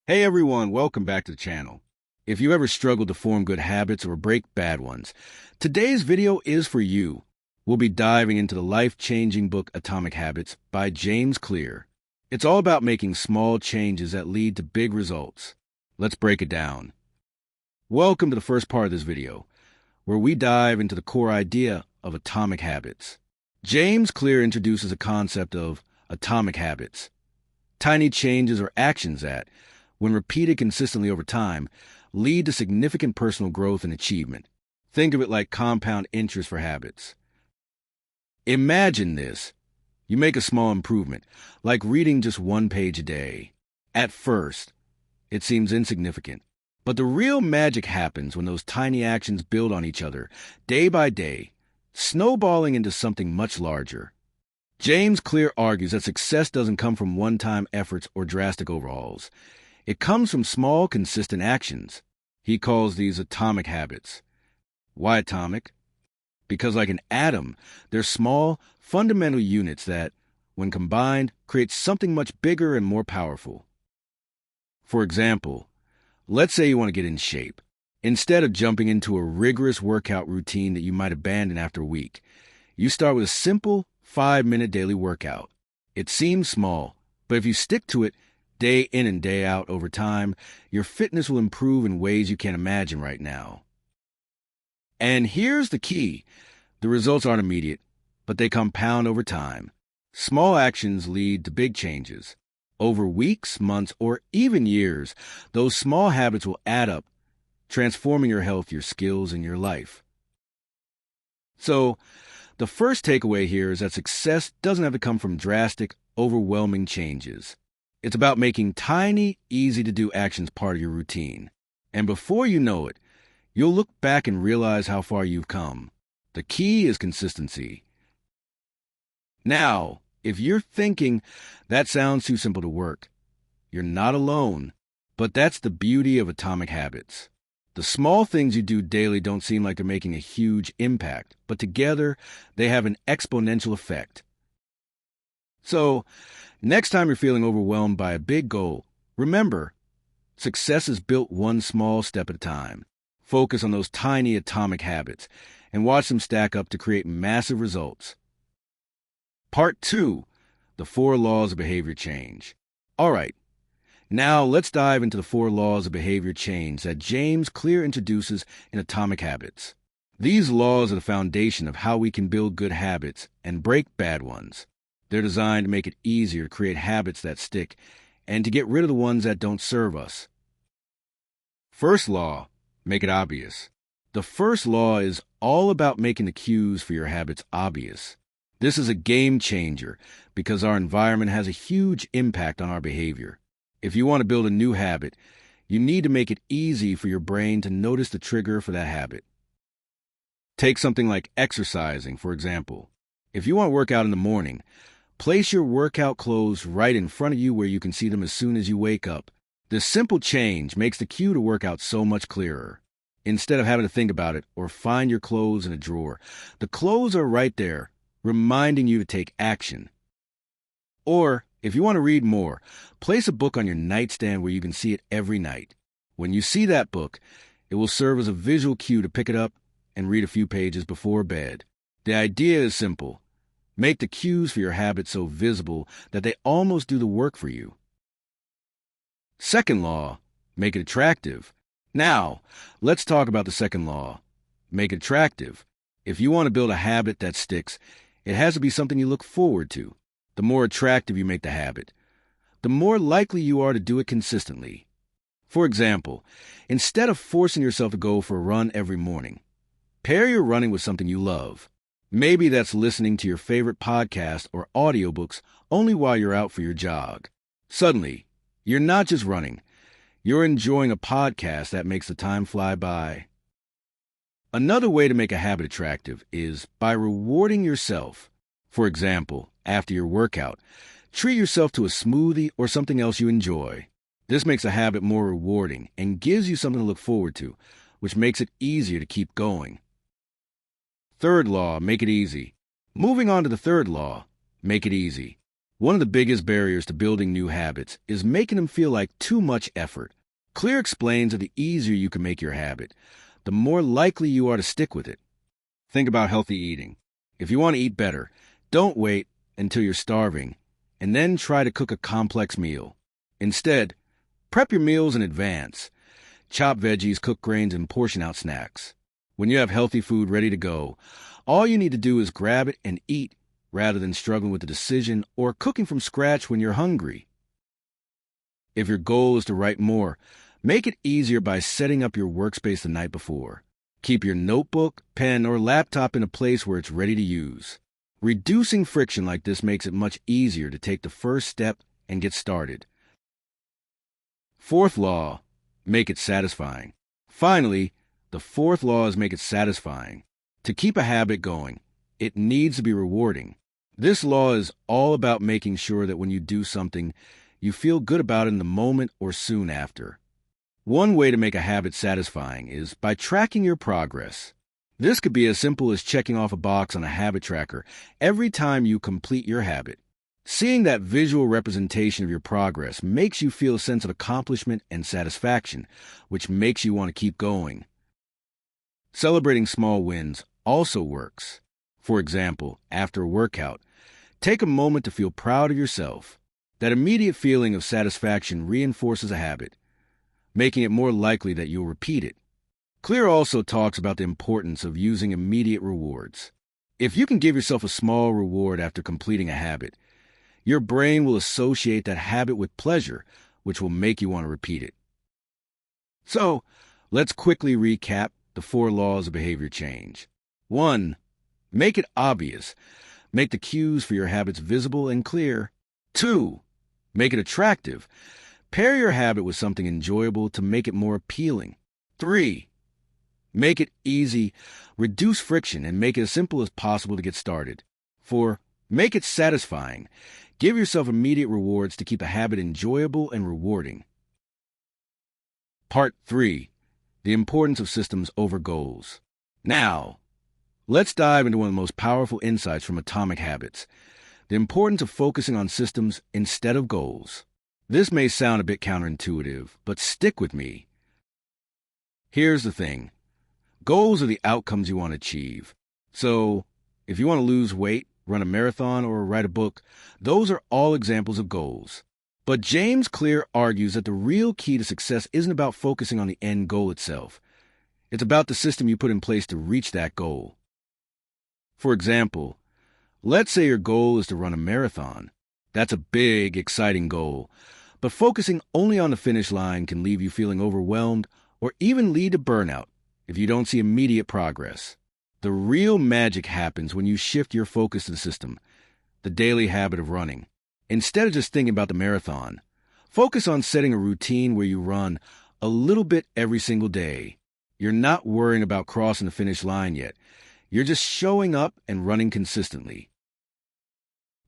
Hey everyone, welcome back to the channel. If you ever struggled to form good habits or break bad ones, today's video is for you. We'll be diving into the life-changing book Atomic Habits by James Clear. It's all about making small changes that lead to big results. Let's break it down. Welcome to the first part of this video, where we dive into the core idea of atomic habits. James Clear introduces a concept of atomic habits, tiny changes or actions that, when repeated consistently over time, lead to significant personal growth and achievement. Think of it like compound interest for habits. Imagine this. You make a small improvement, like reading just one page a day. At first, it seems insignificant. But the real magic happens when those tiny actions build on each other, day by day, snowballing into something much larger. James Clear argues that success doesn't come from one-time efforts or drastic overhauls. It comes from small, consistent actions. He calls these atomic habits. Why atomic? Because like an atom, they're small, fundamental units that, when combined, create something much bigger and more powerful. For example, let's say you want to get in shape. Instead of jumping into a rigorous workout routine that you might abandon after a week, you start with a simple 5-minute daily workout. It seems small, but if you stick to it, day in and day out over time, your fitness will improve in ways you can't imagine right now. And here's the key. The results aren't immediate, but they compound over time. Small actions lead to big changes. Over weeks, months, or even years, those small habits will add up, transforming your health, your skills, and your life. So, the first takeaway here is that success doesn't have to come from drastic, overwhelming changes. It's about making tiny, easy-to-do actions part of your routine. And before you know it, you'll look back and realize how far you've come. The key is consistency. Now, if you're thinking, that sounds too simple to work, you're not alone. But that's the beauty of atomic habits. The small things you do daily don't seem like they're making a huge impact, but together, they have an exponential effect. So, next time you're feeling overwhelmed by a big goal, remember, success is built one small step at a time. Focus on those tiny atomic habits and watch them stack up to create massive results. Part 2, the 4 laws of behavior change. All right, now let's dive into the 4 laws of behavior change that James Clear introduces in Atomic Habits. These laws are the foundation of how we can build good habits and break bad ones. They're designed to make it easier to create habits that stick and to get rid of the ones that don't serve us. First law, make it obvious. The first law is all about making the cues for your habits obvious. This is a game changer because our environment has a huge impact on our behavior. If you want to build a new habit, you need to make it easy for your brain to notice the trigger for that habit. Take something like exercising, for example. If you want to work out in the morning, place your workout clothes right in front of you where you can see them as soon as you wake up. This simple change makes the cue to work out so much clearer. Instead of having to think about it or find your clothes in a drawer, the clothes are right there, reminding you to take action. Or, if you want to read more, place a book on your nightstand where you can see it every night. When you see that book, it will serve as a visual cue to pick it up and read a few pages before bed. The idea is simple. Make the cues for your habits so visible that they almost do the work for you. Second law, make it attractive. Now, let's talk about the second law. Make it attractive. If you want to build a habit that sticks, it has to be something you look forward to. The more attractive you make the habit, the more likely you are to do it consistently. For example, instead of forcing yourself to go for a run every morning, pair your running with something you love. Maybe that's listening to your favorite podcast or audiobooks only while you're out for your jog. Suddenly, you're not just running. You're enjoying a podcast that makes the time fly by. Another way to make a habit attractive is by rewarding yourself. For example, after your workout, treat yourself to a smoothie or something else you enjoy. This makes a habit more rewarding and gives you something to look forward to, which makes it easier to keep going. Third law, make it easy. Moving on to the third law, make it easy. One of the biggest barriers to building new habits is making them feel like too much effort. Clear explains that the easier you can make your habit, the more likely you are to stick with it. Think about healthy eating. If you want to eat better, don't wait until you're starving and then try to cook a complex meal. Instead, prep your meals in advance. Chop veggies, cook grains, and portion out snacks. When you have healthy food ready to go, all you need to do is grab it and eat rather than struggling with the decision or cooking from scratch when you're hungry. If your goal is to write more, make it easier by setting up your workspace the night before. Keep your notebook, pen, or laptop in a place where it's ready to use. Reducing friction like this makes it much easier to take the first step and get started. Fourth law, make it satisfying. Finally, the fourth law is make it satisfying. To keep a habit going, it needs to be rewarding. This law is all about making sure that when you do something, you feel good about it in the moment or soon after. One way to make a habit satisfying is by tracking your progress. This could be as simple as checking off a box on a habit tracker every time you complete your habit. Seeing that visual representation of your progress makes you feel a sense of accomplishment and satisfaction, which makes you want to keep going. Celebrating small wins also works. For example, after a workout, take a moment to feel proud of yourself. That immediate feeling of satisfaction reinforces a habit, making it more likely that you'll repeat it. Clear also talks about the importance of using immediate rewards. If you can give yourself a small reward after completing a habit, your brain will associate that habit with pleasure, which will make you want to repeat it. So, let's quickly recap the 4 laws of behavior change. 1. Make it obvious. Make the cues for your habits visible and clear. 2. Make it attractive. Pair your habit with something enjoyable to make it more appealing. 3. Make it easy. Reduce friction and make it as simple as possible to get started. 4. Make it satisfying. Give yourself immediate rewards to keep a habit enjoyable and rewarding. Part 3. The importance of systems over goals. Now, let's dive into one of the most powerful insights from Atomic Habits, the importance of focusing on systems instead of goals. This may sound a bit counterintuitive, but stick with me. Here's the thing. Goals are the outcomes you want to achieve. So, if you want to lose weight, run a marathon, or write a book, those are all examples of goals. But James Clear argues that the real key to success isn't about focusing on the end goal itself. It's about the system you put in place to reach that goal. For example, let's say your goal is to run a marathon. That's a big, exciting goal. But focusing only on the finish line can leave you feeling overwhelmed or even lead to burnout if you don't see immediate progress. The real magic happens when you shift your focus to the system, the daily habit of running. Instead of just thinking about the marathon, focus on setting a routine where you run a little bit every single day. You're not worrying about crossing the finish line yet. You're just showing up and running consistently.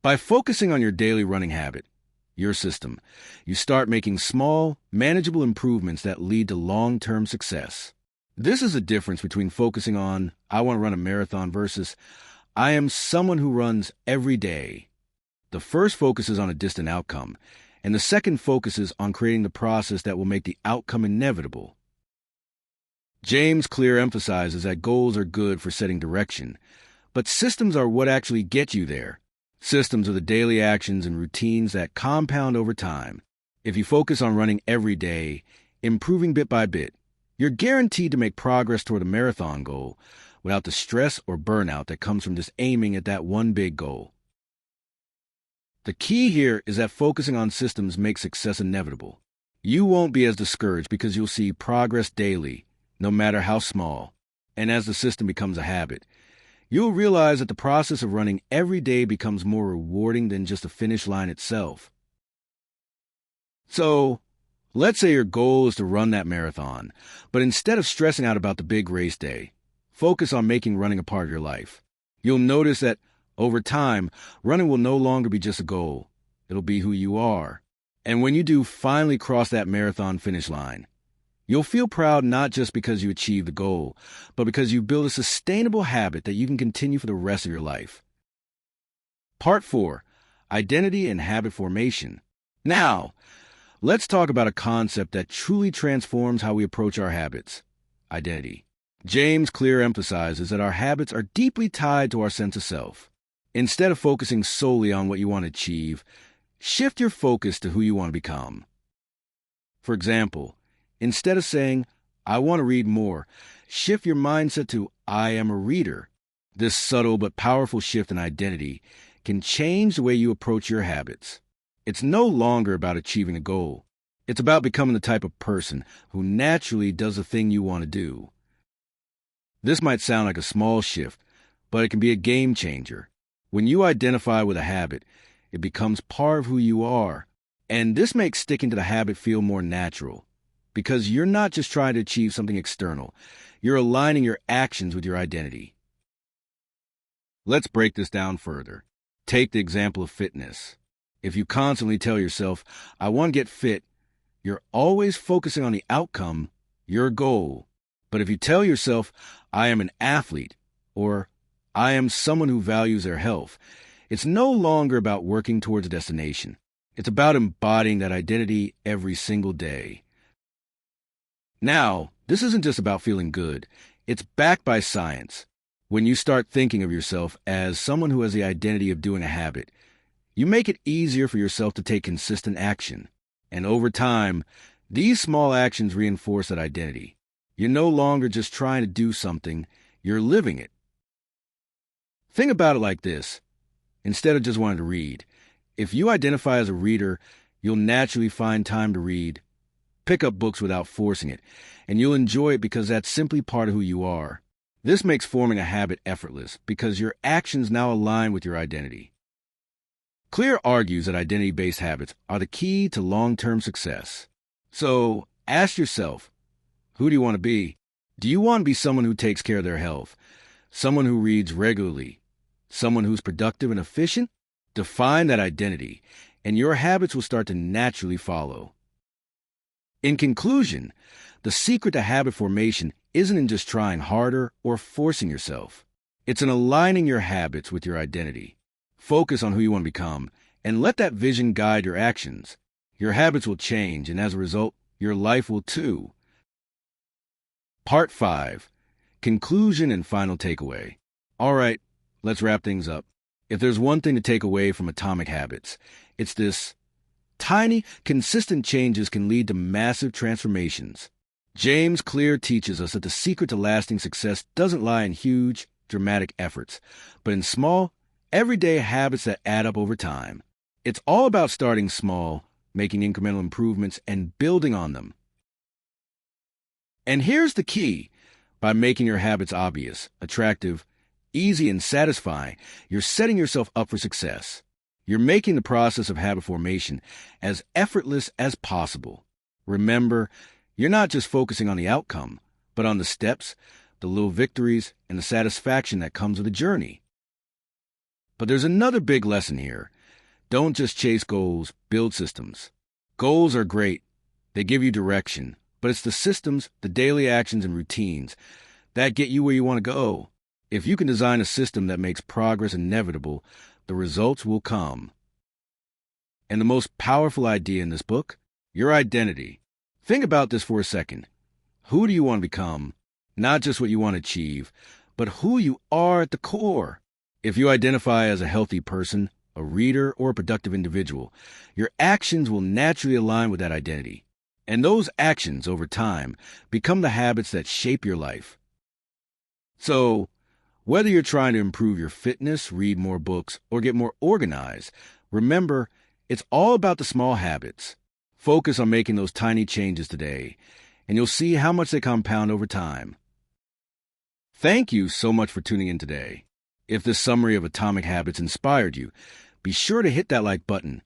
By focusing on your daily running habit, your system, you start making small, manageable improvements that lead to long-term success. This is the difference between focusing on, I want to run a marathon versus, I am someone who runs every day. The first focuses on a distant outcome, and the second focuses on creating the process that will make the outcome inevitable. James Clear emphasizes that goals are good for setting direction, but systems are what actually get you there. Systems are the daily actions and routines that compound over time. If you focus on running every day, improving bit by bit, you're guaranteed to make progress toward a marathon goal without the stress or burnout that comes from just aiming at that one big goal. The key here is that focusing on systems makes success inevitable. You won't be as discouraged because you'll see progress daily, no matter how small. And as the system becomes a habit, you'll realize that the process of running every day becomes more rewarding than just the finish line itself. So, let's say your goal is to run that marathon, but instead of stressing out about the big race day, focus on making running a part of your life. You'll notice that over time, running will no longer be just a goal. It'll be who you are. And when you do finally cross that marathon finish line, you'll feel proud not just because you achieved the goal, but because you built a sustainable habit that you can continue for the rest of your life. Part 4. identity and habit formation. Now, let's talk about a concept that truly transforms how we approach our habits: identity. James Clear emphasizes that our habits are deeply tied to our sense of self. Instead of focusing solely on what you want to achieve, shift your focus to who you want to become. For example, instead of saying, "I want to read more," shift your mindset to, "I am a reader." This subtle but powerful shift in identity can change the way you approach your habits. It's no longer about achieving a goal. It's about becoming the type of person who naturally does the thing you want to do. This might sound like a small shift, but it can be a game changer. When you identify with a habit, it becomes part of who you are. And this makes sticking to the habit feel more natural, because you're not just trying to achieve something external. You're aligning your actions with your identity. Let's break this down further. Take the example of fitness. If you constantly tell yourself, "I want to get fit," you're always focusing on the outcome, your goal. But if you tell yourself, "I am an athlete," or "I am someone who values their health," it's no longer about working towards a destination. It's about embodying that identity every single day. Now, this isn't just about feeling good. It's backed by science. When you start thinking of yourself as someone who has the identity of doing a habit, you make it easier for yourself to take consistent action. And over time, these small actions reinforce that identity. You're no longer just trying to do something, you're living it. Think about it like this. Instead of just wanting to read, if you identify as a reader, you'll naturally find time to read. Pick up books without forcing it, and you'll enjoy it because that's simply part of who you are. This makes forming a habit effortless because your actions now align with your identity. Clear argues that identity-based habits are the key to long-term success. So, ask yourself, who do you want to be? Do you want to be someone who takes care of their health? Someone who reads regularly? Someone who's productive and efficient? Define that identity, and your habits will start to naturally follow. In conclusion, the secret to habit formation isn't in just trying harder or forcing yourself. It's in aligning your habits with your identity. Focus on who you want to become, and let that vision guide your actions. Your habits will change, and as a result, your life will too. Part 5. Conclusion and final takeaway. All right, let's wrap things up. If there's one thing to take away from Atomic Habits, it's this: tiny, consistent changes can lead to massive transformations. James Clear teaches us that the secret to lasting success doesn't lie in huge, dramatic efforts, but in small, everyday habits that add up over time. It's all about starting small, making incremental improvements, and building on them. And here's the key. By making your habits obvious, attractive, easy, and satisfying, you're setting yourself up for success. You're making the process of habit formation as effortless as possible. Remember, you're not just focusing on the outcome, but on the steps, the little victories, and the satisfaction that comes with the journey. But there's another big lesson here. Don't just chase goals, build systems. Goals are great. They give you direction, but it's the systems, the daily actions and routines that get you where you want to go. If you can design a system that makes progress inevitable, the results will come. And the most powerful idea in this book? Your identity. Think about this for a second. Who do you want to become? Not just what you want to achieve, but who you are at the core. If you identify as a healthy person, a reader, or a productive individual, your actions will naturally align with that identity. And those actions, over time, become the habits that shape your life. So, whether you're trying to improve your fitness, read more books, or get more organized, remember, it's all about the small habits. Focus on making those tiny changes today, and you'll see how much they compound over time. Thank you so much for tuning in today. If this summary of Atomic Habits inspired you, be sure to hit that like button,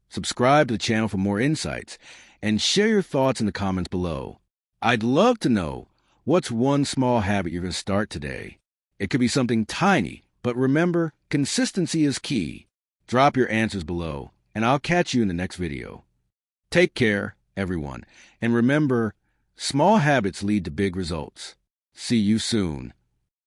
subscribe to the channel for more insights, and share your thoughts in the comments below. I'd love to know, what's one small habit you're going to start today? It could be something tiny, but remember, consistency is key. Drop your answers below, and I'll catch you in the next video. Take care, everyone, and remember, small habits lead to big results. See you soon.